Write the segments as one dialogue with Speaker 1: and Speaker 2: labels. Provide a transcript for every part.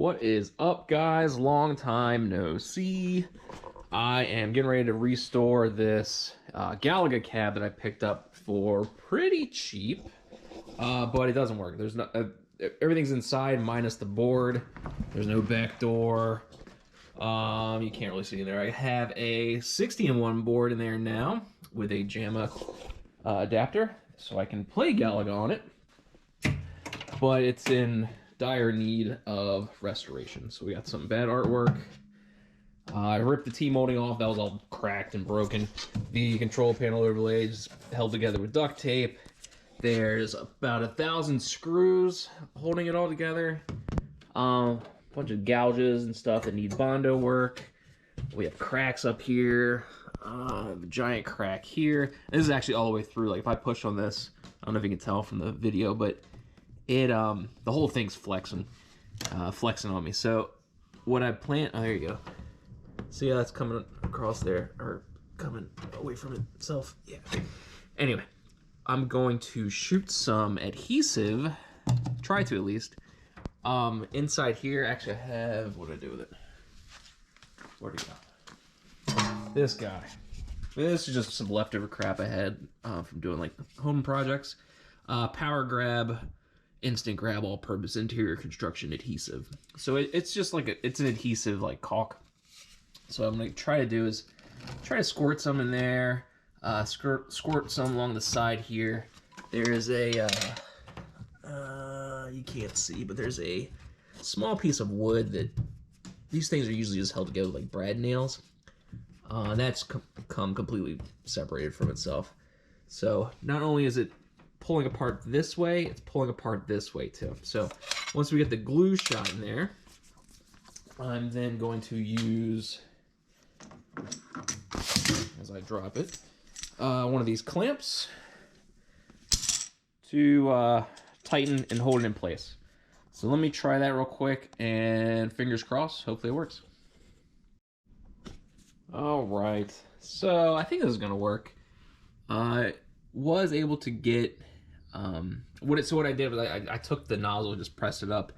Speaker 1: What is up, guys? Long time no see. I am getting ready to restore this Galaga cab that I picked up for pretty cheap, but it doesn't work. There's not everything's inside minus the board. There's no back door. You can't really see in there. I have a 60-in-1 board in there now with a JAMA adapter, so I can play Galaga on it. But it's in dire need of restoration. So we got some bad artwork. I ripped the T-molding off. That was all cracked and broken. The control panel overlay is held together with duct tape. There's about 1,000 screws holding it all together. A bunch of gouges and stuff that need Bondo work. We have cracks up here. A giant crack here. This is actually all the way through. Like if I push on this, I don't know if you can tell from the video, but it the whole thing's flexing on me. So what I plan, oh, there you go. See how that's coming across there, or coming away from itself? Yeah. Anyway, I'm going to shoot some adhesive, try to at least. Inside here, actually I have, what do I do with it? Where'd it go? This guy. This is just some leftover crap I had from doing like home projects. Power Grab, Instant Grab, all-purpose interior construction adhesive. So it's just like it's an adhesive like caulk. So what I'm gonna try to do is try to squirt some in there, squirt some along the side here. There is a you can't see, but there's a small piece of wood that these things are usually just held together with like brad nails. That's come completely separated from itself. So not only is it pulling apart this way, it's pulling apart this way too. So once we get the glue shot in there, I'm then going to use, as I drop it, one of these clamps to tighten and hold it in place. So let me try that real quick, and fingers crossed, hopefully it works. All right, so I think this is gonna work. I was able to get what I did was I took the nozzle and just pressed it up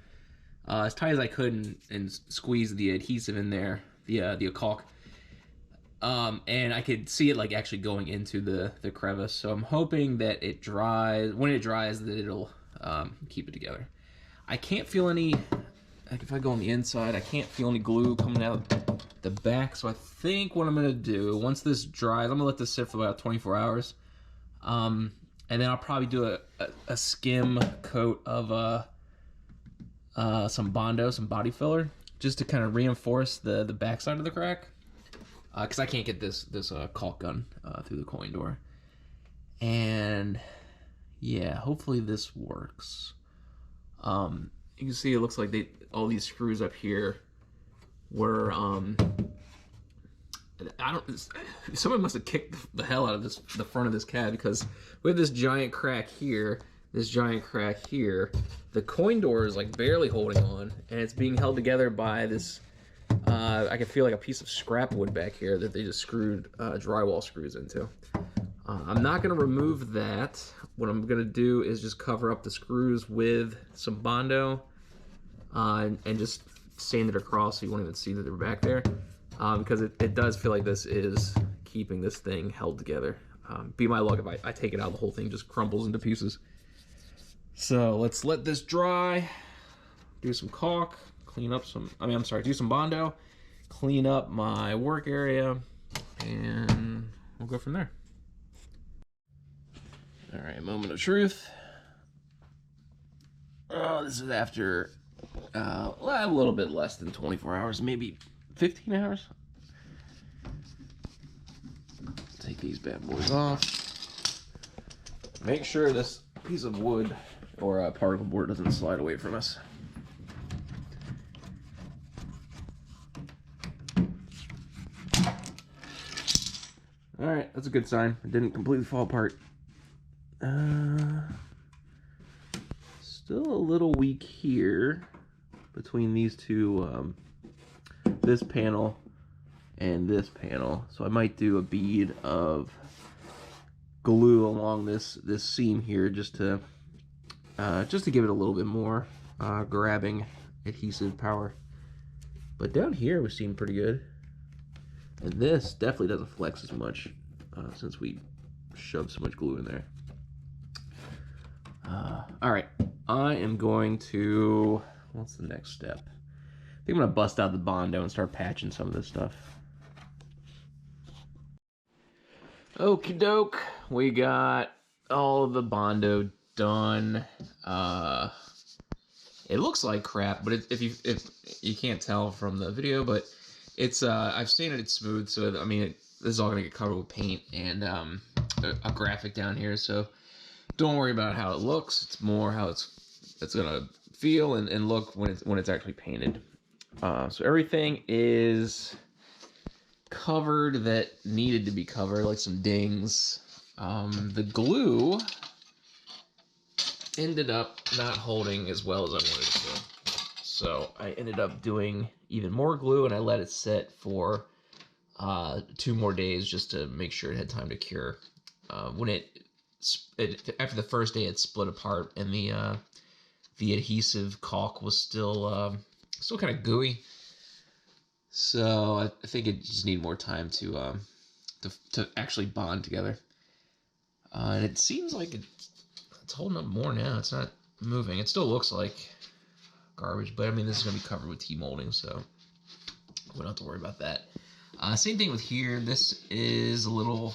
Speaker 1: as tight as I could and squeezed the adhesive in there, the caulk, and I could see it like actually going into the crevice. So I'm hoping that it dries. When it dries, that it'll keep it together. I can't feel any, like if I go on the inside, I can't feel any glue coming out the back. So I think what I'm gonna do, once this dries, I'm gonna let this sit for about 24 hours. And then I'll probably do a skim coat of some Bondo, some body filler, just to kind of reinforce the backside of the crack. Because I can't get this caulk gun through the coin door. And yeah, hopefully this works. You can see it looks like all these screws up here were someone must have kicked the hell out of the front of this cab, because we have this giant crack here, this giant crack here. The coin door is like barely holding on, and it's being held together by this, I can feel like a piece of scrap wood back here that they just screwed drywall screws into. I'm not gonna remove that. What I'm gonna do is just cover up the screws with some Bondo and just sand it across so you won't even see that they're back there. Because it does feel like this is keeping this thing held together. Be my luck if I take it out, the whole thing just crumbles into pieces. So let's let this dry, do some caulk, clean up some, do some Bondo, clean up my work area, and we'll go from there. All right, moment of truth. Oh, this is after a little bit less than 24 hours, maybe 15 hours. Take these bad boys off. Make sure this piece of wood or particle board doesn't slide away from us. All right, that's a good sign. It didn't completely fall apart. Still a little weak here between these two, this panel and this panel, so I might do a bead of glue along this seam here just to give it a little bit more grabbing adhesive power. But down here we seem pretty good. And this definitely doesn't flex as much since we shoved so much glue in there. All right, I am going to, what's the next step? I think I'm gonna bust out the Bondo and start patching some of this stuff. Okie doke, we got all of the Bondo done. It looks like crap, but if you can't tell from the video, but it's I've sanded it smooth, so I mean this is all gonna get covered with paint and a graphic down here, so don't worry about how it looks. It's more how it's gonna feel and look when it's actually painted. So everything is covered that needed to be covered, like some dings. The glue ended up not holding as well as I wanted it to. So I ended up doing even more glue, and I let it sit for 2 more days just to make sure it had time to cure. When after the first day, it split apart, and the adhesive caulk was still kind of gooey. So I think it just needed more time to actually bond together. And it seems like it's holding up more now. It's not moving. It still looks like garbage, but I mean, this is going to be covered with T-molding, so we don't have to worry about that. Same thing with here. This is a little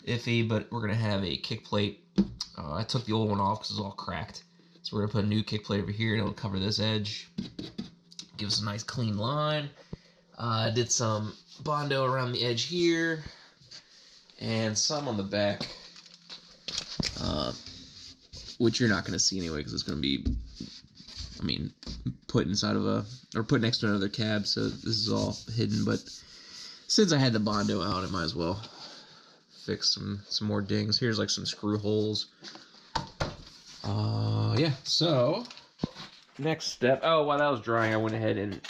Speaker 1: iffy, but we're going to have a kick plate. I took the old one off because it was all cracked. So we're going to put a new kick plate over here, and it'll cover this edge. Give us a nice clean line. I did some Bondo around the edge here, and some on the back, which you're not going to see anyway because it's going to be, I mean, put inside of or put next to another cab, so this is all hidden. But since I had the Bondo out, I might as well fix some more dings. Here's like some screw holes. Yeah, so next step. Oh, while that was drying, I went ahead and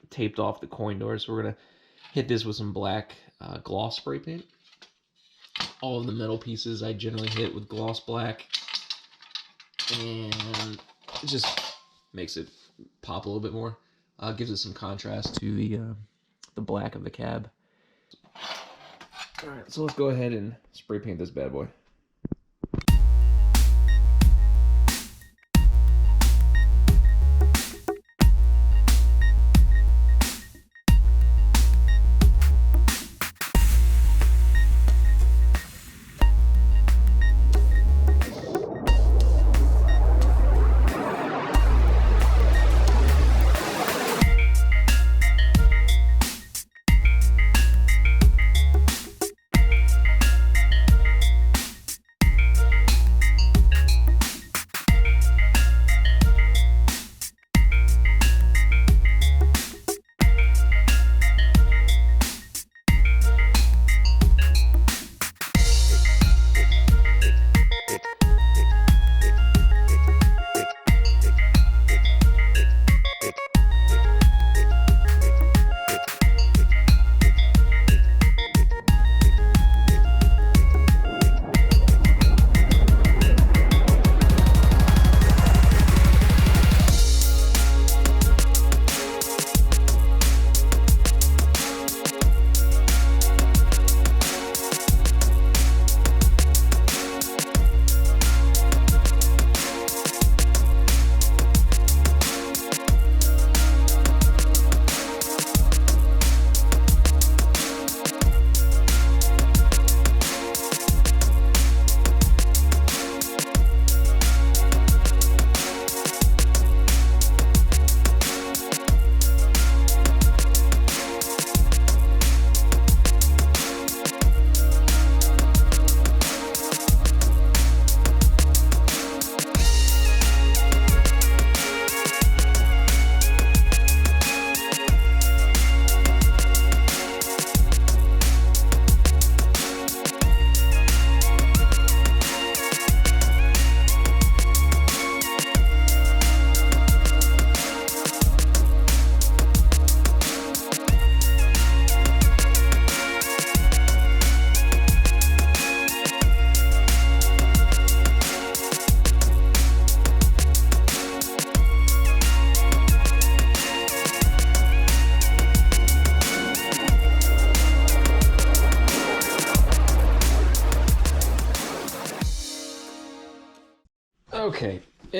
Speaker 1: taped off the coin doors. So we're gonna hit this with some black gloss spray paint. All of the metal pieces I generally hit with gloss black, and it just makes it pop a little bit more. Gives it some contrast to the black of the cab. All right, so let's go ahead and spray paint this bad boy.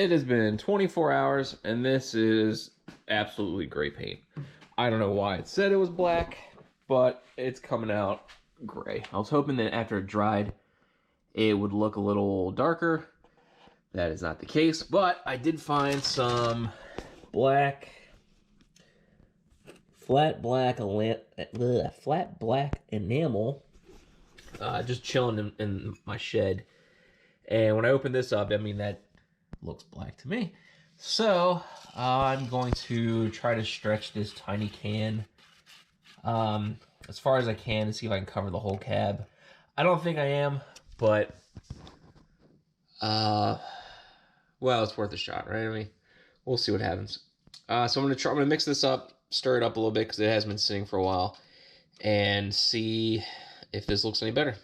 Speaker 1: it has been 24 hours, and this is absolutely gray paint. I don't know why it said it was black, but it's coming out gray. I was hoping that after it dried, it would look a little darker. That is not the case, but I did find some black, flat black enamel just chilling in my shed. And when I open this up, I mean, that looks black to me. So I'm going to try to stretch this tiny can as far as I can to see if I can cover the whole cab. I don't think I am, but well, it's worth a shot, right? I mean, we'll see what happens. So I'm gonna mix this up, stir it up a little bit because it has been sitting for a while, and see if this looks any better.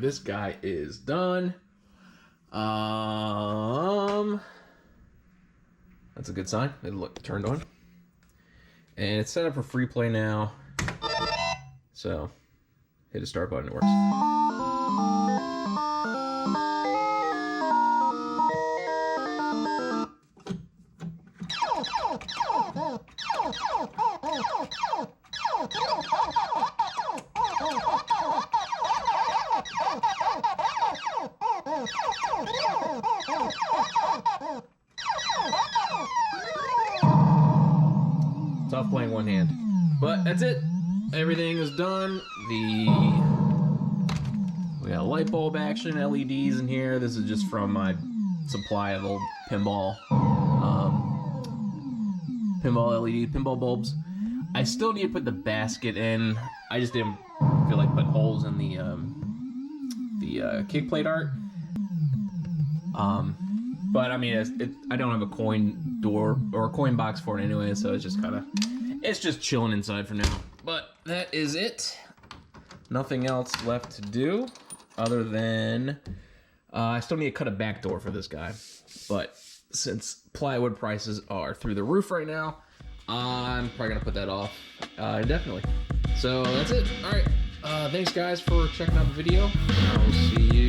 Speaker 1: this guy is done. That's a good sign. It looked turned on. And it's set up for free play now. So, hit the start button, it works. Tough playing one hand. But that's it. Everything is done. We got light bulb action, LEDs in here. This is just from my supply of old pinball pinball bulbs. I still need to put the basket in. I just didn't feel like putting holes in the kick plate art. But I mean, I don't have a coin door or a coin box for it anyway, so it's just chilling inside for now. But that is it. Nothing else left to do other than I still need to cut a back door for this guy. But since plywood prices are through the roof right now, I'm probably gonna put that off indefinitely. So that's it. All right. Thanks guys for checking out the video. I'll see you